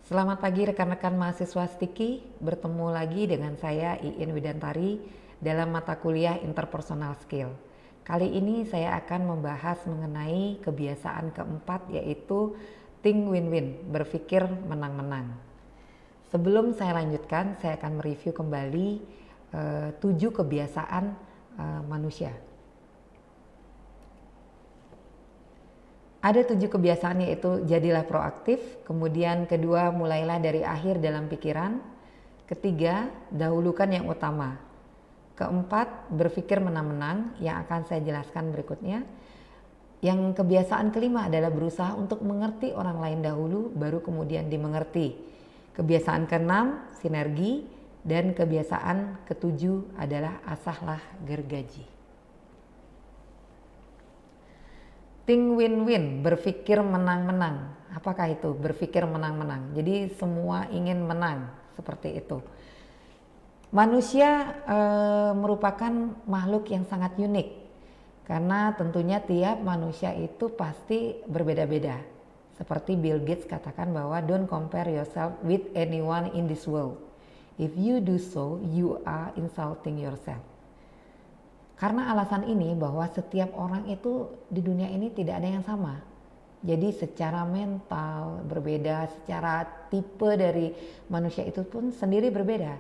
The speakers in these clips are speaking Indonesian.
Selamat pagi rekan-rekan mahasiswa Stiki, bertemu lagi dengan saya Iin Widantari dalam mata kuliah Interpersonal Skill. Kali ini saya akan membahas mengenai kebiasaan keempat, yaitu think win-win, berpikir menang-menang. Sebelum saya lanjutkan, saya akan mereview kembali 7 kebiasaan manusia. Ada 7 kebiasaan, yaitu jadilah proaktif, kemudian kedua mulailah dari akhir dalam pikiran, ketiga dahulukan yang utama, keempat berpikir menang-menang yang akan saya jelaskan berikutnya, yang kebiasaan kelima adalah berusaha untuk mengerti orang lain dahulu baru kemudian dimengerti, kebiasaan keenam sinergi, dan kebiasaan ketujuh adalah asahlah gergaji. Think win-win, berpikir menang-menang. Apakah itu berpikir menang-menang? Jadi semua ingin menang, seperti itu. Manusia merupakan makhluk yang sangat unik, karena tentunya tiap manusia itu pasti berbeda-beda. Seperti Bill Gates katakan bahwa don't compare yourself with anyone in this world. If you do so, you are insulting yourself. Karena alasan ini bahwa setiap orang itu di dunia ini tidak ada yang sama. Jadi secara mental berbeda, secara tipe dari manusia itu pun sendiri berbeda.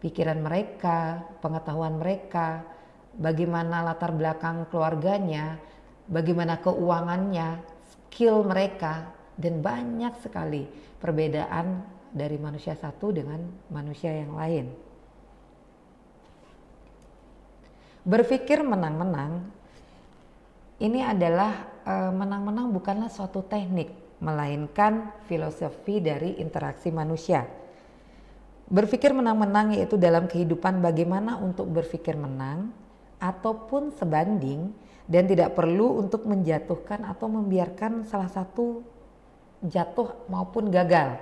Pikiran mereka, pengetahuan mereka, bagaimana latar belakang keluarganya, bagaimana keuangannya, skill mereka, dan banyak sekali perbedaan dari manusia satu dengan manusia yang lain. Berpikir menang-menang ini adalah menang-menang bukanlah suatu teknik, melainkan filosofi dari interaksi manusia. Berpikir menang-menang yaitu dalam kehidupan bagaimana untuk berpikir menang ataupun sebanding, dan tidak perlu untuk menjatuhkan atau membiarkan salah satu jatuh maupun gagal.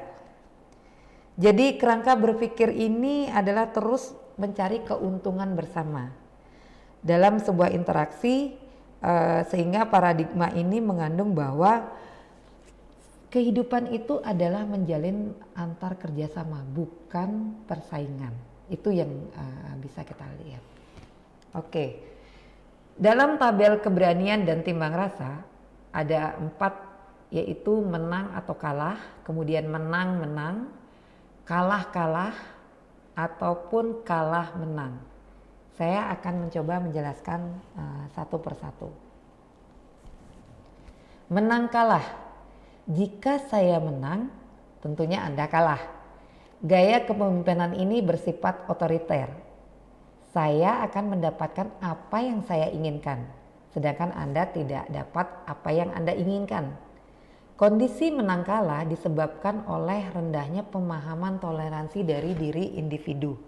Jadi kerangka berpikir ini adalah terus mencari keuntungan bersama dalam sebuah interaksi, sehingga paradigma ini mengandung bahwa kehidupan itu adalah menjalin antar kerjasama, bukan persaingan. Itu yang bisa kita lihat. Oke, dalam tabel keberanian dan timbang rasa ada 4, yaitu menang atau kalah, kemudian menang-menang, kalah-kalah, ataupun kalah-menang. Saya akan mencoba menjelaskan satu persatu. Menang kalah. Jika saya menang, tentunya Anda kalah. Gaya kepemimpinan ini bersifat otoriter. Saya akan mendapatkan apa yang saya inginkan, sedangkan Anda tidak dapat apa yang Anda inginkan. Kondisi menang kalah disebabkan oleh rendahnya pemahaman toleransi dari diri individu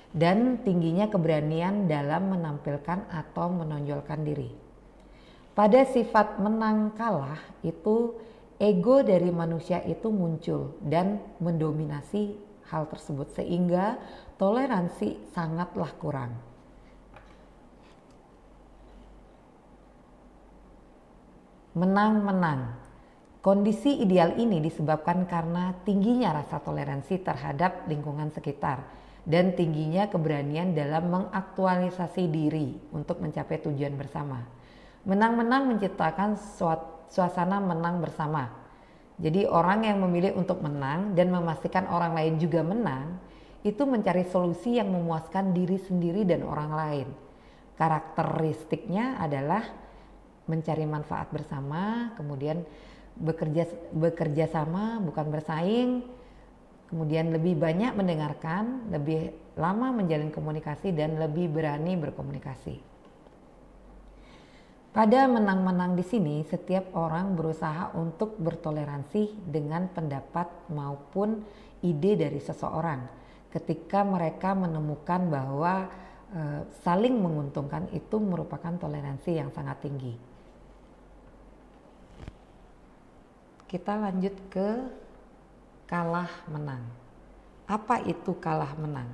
dan tingginya keberanian dalam menampilkan atau menonjolkan diri. Pada sifat menang kalah itu, ego dari manusia itu muncul dan mendominasi hal tersebut, sehingga toleransi sangatlah kurang. Menang-menang. Kondisi ideal ini disebabkan karena tingginya rasa toleransi terhadap lingkungan sekitar dan tingginya keberanian dalam mengaktualisasi diri untuk mencapai tujuan bersama. Menang-menang menciptakan suasana menang bersama. Jadi orang yang memilih untuk menang dan memastikan orang lain juga menang, itu mencari solusi yang memuaskan diri sendiri dan orang lain. Karakteristiknya adalah mencari manfaat bersama, kemudian bekerja sama bukan bersaing, kemudian lebih banyak mendengarkan, lebih lama menjalin komunikasi, dan lebih berani berkomunikasi. Pada menang-menang di sini, setiap orang berusaha untuk bertoleransi dengan pendapat maupun ide dari seseorang ketika mereka menemukan bahwa saling menguntungkan itu merupakan toleransi yang sangat tinggi. Kita lanjut ke kalah menang. Apa itu kalah menang?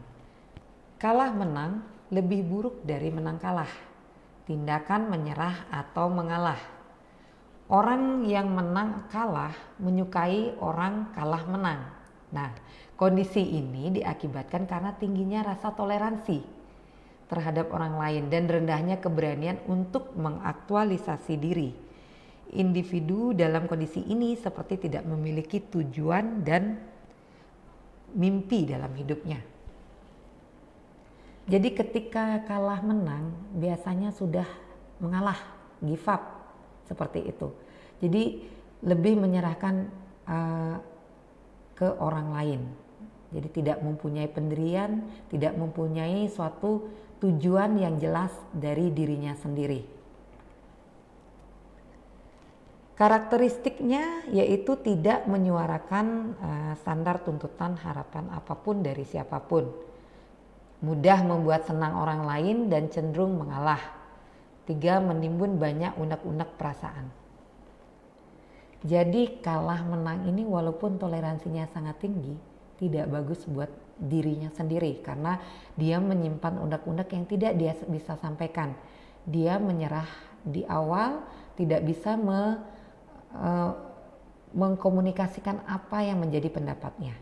Kalah menang lebih buruk dari menang kalah. Tindakan menyerah atau mengalah. Orang yang menang kalah menyukai orang kalah menang. Nah, kondisi ini diakibatkan karena tingginya rasa toleransi terhadap orang lain dan rendahnya keberanian untuk mengaktualisasi diri. Individu dalam kondisi ini seperti tidak memiliki tujuan dan mimpi dalam hidupnya. Jadi ketika kalah menang biasanya sudah mengalah, give up, seperti itu. Jadi lebih menyerahkan ke orang lain. Jadi tidak mempunyai pendirian, tidak mempunyai suatu tujuan yang jelas dari dirinya sendiri. Karakteristiknya yaitu tidak menyuarakan standar tuntutan harapan apapun dari siapapun. Mudah membuat senang orang lain dan cenderung mengalah. 3. Menimbun banyak unek-unek perasaan. Jadi kalah menang ini walaupun toleransinya sangat tinggi, tidak bagus buat dirinya sendiri karena dia menyimpan unek-unek yang tidak dia bisa sampaikan. Dia menyerah di awal, tidak bisa mengkomunikasikan apa yang menjadi pendapatnya.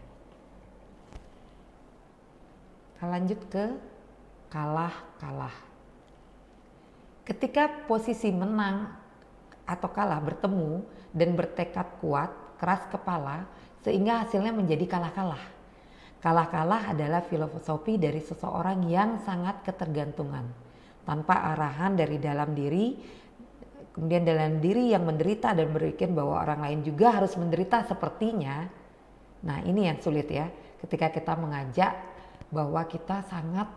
Kita lanjut ke kalah. Ketika posisi menang atau kalah bertemu dan bertekad kuat, keras kepala, sehingga hasilnya menjadi kalah-kalah. Kalah-kalah adalah filosofi dari seseorang yang sangat ketergantungan, tanpa arahan dari dalam diri, kemudian dalam diri yang menderita dan berpikir bahwa orang lain juga harus menderita sepertinya. Nah, ini yang sulit ya, ketika kita mengajak bahwa kita sangat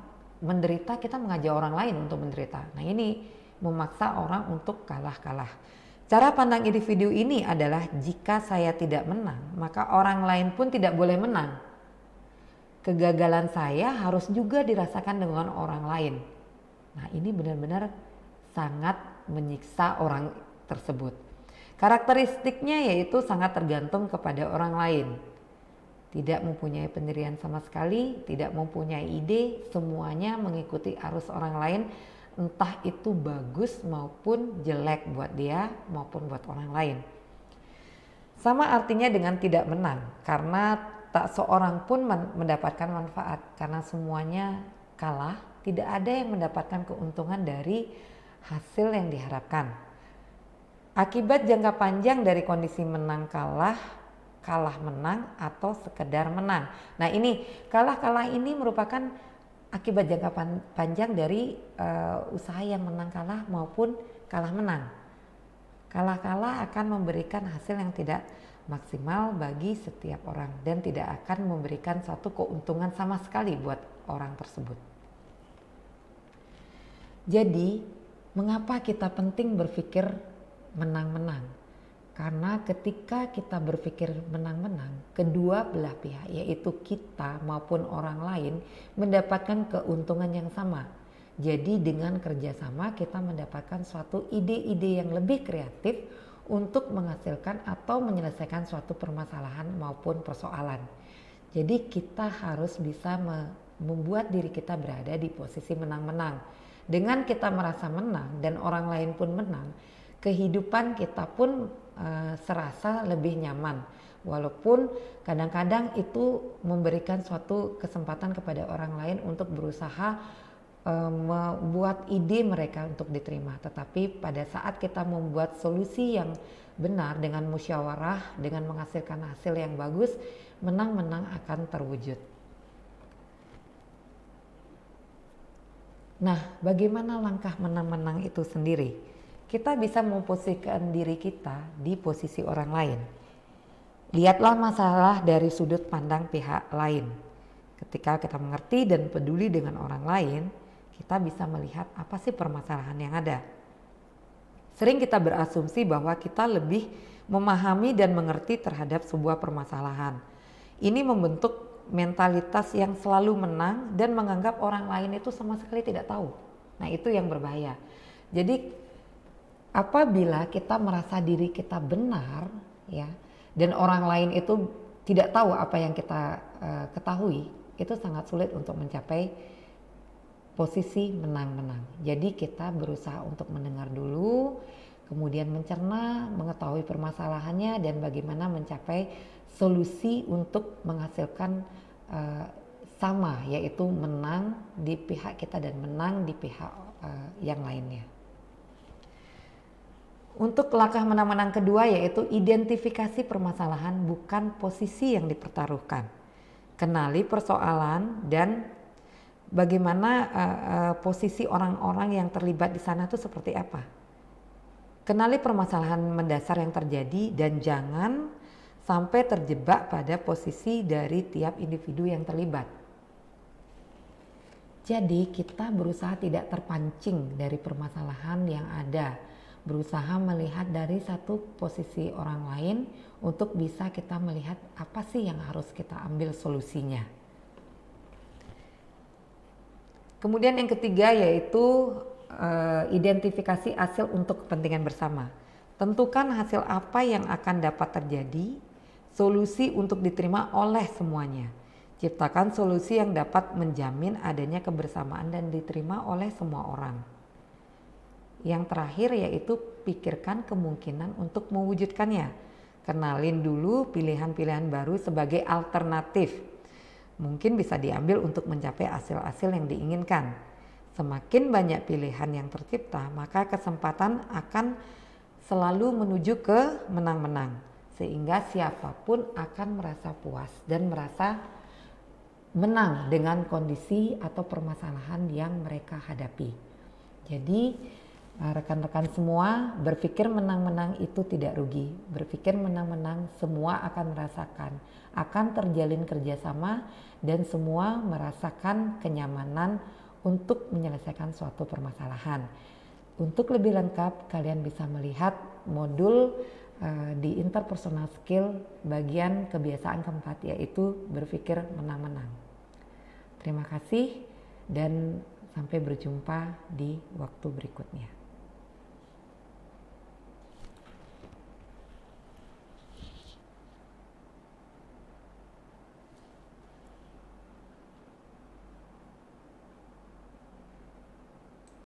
menderita, kita mengajak orang lain untuk menderita. Nah, ini memaksa orang untuk kalah-kalah. Cara pandang individu ini adalah jika saya tidak menang, maka orang lain pun tidak boleh menang. Kegagalan saya harus juga dirasakan dengan orang lain. Nah, ini benar-benar sangat menyiksa orang tersebut. Karakteristiknya yaitu sangat tergantung kepada orang lain. Tidak mempunyai pendirian sama sekali, tidak mempunyai ide, semuanya mengikuti arus orang lain, entah itu bagus maupun jelek buat dia maupun buat orang lain. Sama artinya dengan tidak menang, karena tak seorang pun mendapatkan manfaat, karena semuanya kalah, tidak ada yang mendapatkan keuntungan dari hasil yang diharapkan. Akibat jangka panjang dari kondisi menang kalah, kalah menang, atau sekedar menang. Nah, ini kalah-kalah ini merupakan akibat jangka panjang dari usaha yang menang kalah maupun kalah menang. Kalah-kalah akan memberikan hasil yang tidak maksimal bagi setiap orang dan tidak akan memberikan suatu keuntungan sama sekali buat orang tersebut. Jadi, mengapa kita penting berpikir menang-menang? Karena ketika kita berpikir menang-menang, kedua belah pihak yaitu kita maupun orang lain mendapatkan keuntungan yang sama. Jadi dengan kerjasama kita mendapatkan suatu ide-ide yang lebih kreatif untuk menghasilkan atau menyelesaikan suatu permasalahan maupun persoalan. Jadi kita harus bisa membuat diri kita berada di posisi menang-menang. Dengan kita merasa menang dan orang lain pun menang, kehidupan kita pun serasa lebih nyaman, walaupun kadang-kadang itu memberikan suatu kesempatan kepada orang lain untuk berusaha membuat ide mereka untuk diterima. Tetapi pada saat kita membuat solusi yang benar dengan musyawarah, dengan menghasilkan hasil yang bagus, menang-menang akan terwujud. Nah, bagaimana langkah menang-menang itu sendiri? Kita bisa memposisikan diri kita di posisi orang lain. Lihatlah masalah dari sudut pandang pihak lain. Ketika kita mengerti dan peduli dengan orang lain, kita bisa melihat apa sih permasalahan yang ada. Sering kita berasumsi bahwa kita lebih memahami dan mengerti terhadap sebuah permasalahan. Ini membentuk mentalitas yang selalu menang dan menganggap orang lain itu sama sekali tidak tahu. Nah, itu yang berbahaya. Jadi apabila kita merasa diri kita benar, ya, dan orang lain itu tidak tahu apa yang kita ketahui, itu sangat sulit untuk mencapai posisi menang-menang. Jadi kita berusaha untuk mendengar dulu, kemudian mencerna, mengetahui permasalahannya, dan bagaimana mencapai solusi untuk menghasilkan sama, yaitu menang di pihak kita dan menang di pihak yang lainnya. Untuk langkah menang-menang kedua yaitu identifikasi permasalahan, bukan posisi yang dipertaruhkan. Kenali persoalan dan bagaimana posisi orang-orang yang terlibat di sana itu seperti apa. Kenali permasalahan mendasar yang terjadi dan jangan sampai terjebak pada posisi dari tiap individu yang terlibat. Jadi kita berusaha tidak terpancing dari permasalahan yang ada, berusaha melihat dari satu posisi orang lain untuk bisa kita melihat apa sih yang harus kita ambil solusinya. Kemudian yang ketiga yaitu identifikasi hasil untuk kepentingan bersama. Tentukan hasil apa yang akan dapat terjadi, solusi untuk diterima oleh semuanya. Ciptakan solusi yang dapat menjamin adanya kebersamaan dan diterima oleh semua orang. Yang terakhir yaitu pikirkan kemungkinan untuk mewujudkannya. Kenalin dulu pilihan-pilihan baru sebagai alternatif. Mungkin bisa diambil untuk mencapai hasil-hasil yang diinginkan. Semakin banyak pilihan yang tercipta, maka kesempatan akan selalu menuju ke menang-menang. Sehingga siapapun akan merasa puas dan merasa menang dengan kondisi atau permasalahan yang mereka hadapi. Jadi rekan-rekan semua, berpikir menang-menang itu tidak rugi. Berpikir menang-menang semua akan merasakan, akan terjalin kerjasama dan semua merasakan kenyamanan untuk menyelesaikan suatu permasalahan. Untuk lebih lengkap kalian bisa melihat modul di interpersonal skill bagian kebiasaan keempat, yaitu berpikir menang-menang. Terima kasih dan sampai berjumpa di waktu berikutnya.